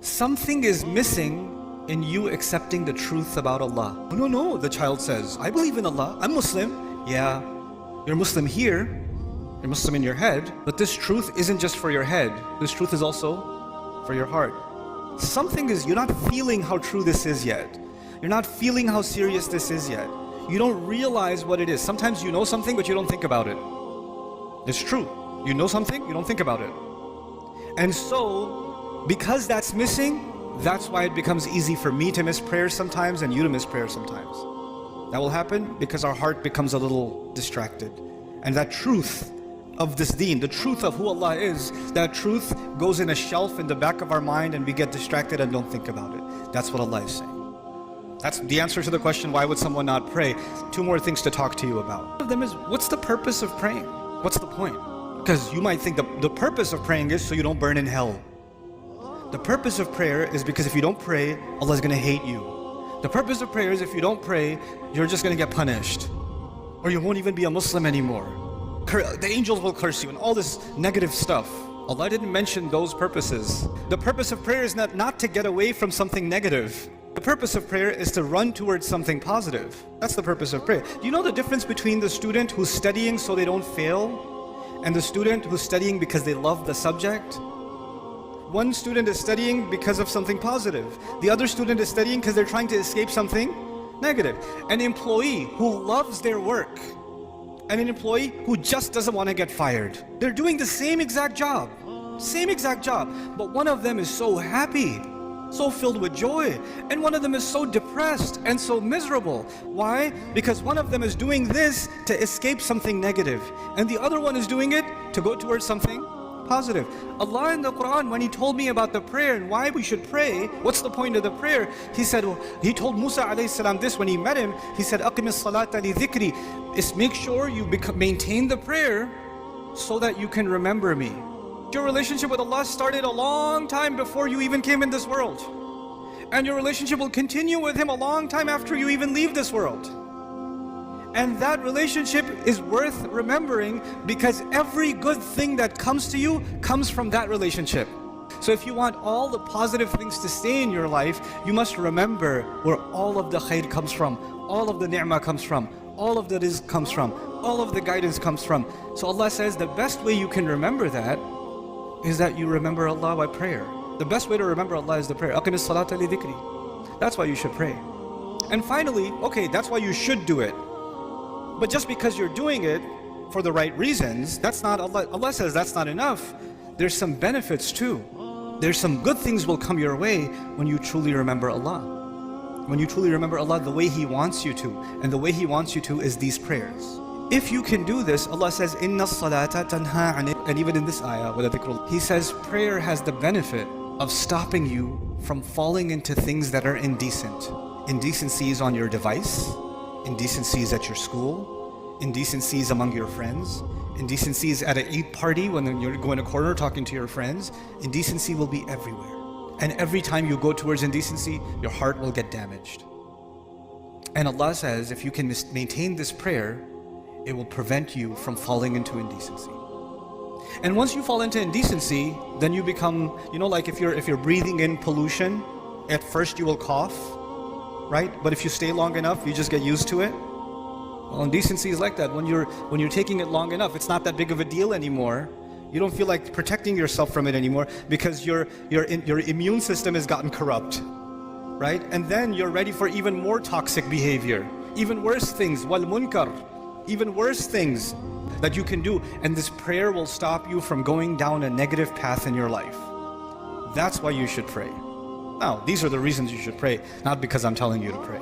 something is missing in you accepting the truth about Allah. No, the child says, I believe in Allah, I'm Muslim. Yeah, you're Muslim here, you're Muslim in your head, but this truth isn't just for your head. This truth is also for your heart. Something is, you're not feeling how true this is yet. You're not feeling how serious this is yet. You don't realize what it is. Sometimes you know something, but you don't think about it. It's true. You know something, you don't think about it. And so, because that's missing, that's why it becomes easy for me to miss prayers sometimes and you to miss prayers sometimes. That will happen because our heart becomes a little distracted. And that truth of this deen, the truth of who Allah is, that truth goes in a shelf in the back of our mind and we get distracted and don't think about it. That's what Allah is saying. That's the answer to the question, why would someone not pray? Two more things to talk to you about. One of them is, what's the purpose of praying? What's the point? Because you might think the purpose of praying is so you don't burn in hell. The purpose of prayer is because if you don't pray, Allah is going to hate you. The purpose of prayer is if you don't pray, you're just going to get punished. Or you won't even be a Muslim anymore. The angels will curse you and all this negative stuff. Allah didn't mention those purposes. The purpose of prayer is not to get away from something negative. The purpose of prayer is to run towards something positive. That's the purpose of prayer. Do you know the difference between the student who's studying so they don't fail and the student who's studying because they love the subject? One student is studying because of something positive. The other student is studying because they're trying to escape something negative. An employee who loves their work and an employee who just doesn't want to get fired. They're doing the same exact job. But one of them is so happy, so filled with joy, and one of them is so depressed and so miserable. Why? Because one of them is doing this to escape something negative, and the other one is doing it to go towards something positive. Allah in the Quran, when He told me about the prayer and why we should pray, what's the point of the prayer? He said, He told Musa alayhi salam this when he met him. He said, "Aqim as-salata li dhikri." Is make sure you maintain the prayer so that you can remember me. Your relationship with Allah started a long time before you even came in this world. And your relationship will continue with Him a long time after you even leave this world. And that relationship is worth remembering because every good thing that comes to you comes from that relationship. So if you want all the positive things to stay in your life, you must remember where all of the khair comes from, all of the ni'mah comes from, all of the rizq comes from, all of the guidance comes from. So Allah says the best way you can remember that is that you remember Allah by prayer. The best way to remember Allah is the prayer. Aqim as-salata li dhikri. That's why you should pray. And finally, okay, that's why you should do it. But just because you're doing it for the right reasons, that's not Allah says that's not enough. There's some benefits too. There's some good things will come your way when you truly remember Allah. When you truly remember Allah the way He wants you to. And the way He wants you to is these prayers. If you can do this, Allah says, Inna salata tanha anil. And even in this ayah, He says prayer has the benefit of stopping you from falling into things that are indecent. Indecencies on your device, indecencies at your school, indecencies among your friends, indecencies at an Eid party when you're going to a corner talking to your friends. Indecency will be everywhere. And every time you go towards indecency, your heart will get damaged. And Allah says, if you can maintain this prayer, it will prevent you from falling into indecency. And once you fall into indecency, then you become, like if you're breathing in pollution, at first you will cough, right? But if you stay long enough, you just get used to it. Well, indecency is like that. When you're taking it long enough, it's not that big of a deal anymore. You don't feel like protecting yourself from it anymore because your immune system has gotten corrupt, right? And then you're ready for even more toxic behavior, even worse things, wal munkar, even worse things that you can do. And this prayer will stop you from going down a negative path in your life. That's why you should pray. Now, these are the reasons you should pray, not because I'm telling you to pray.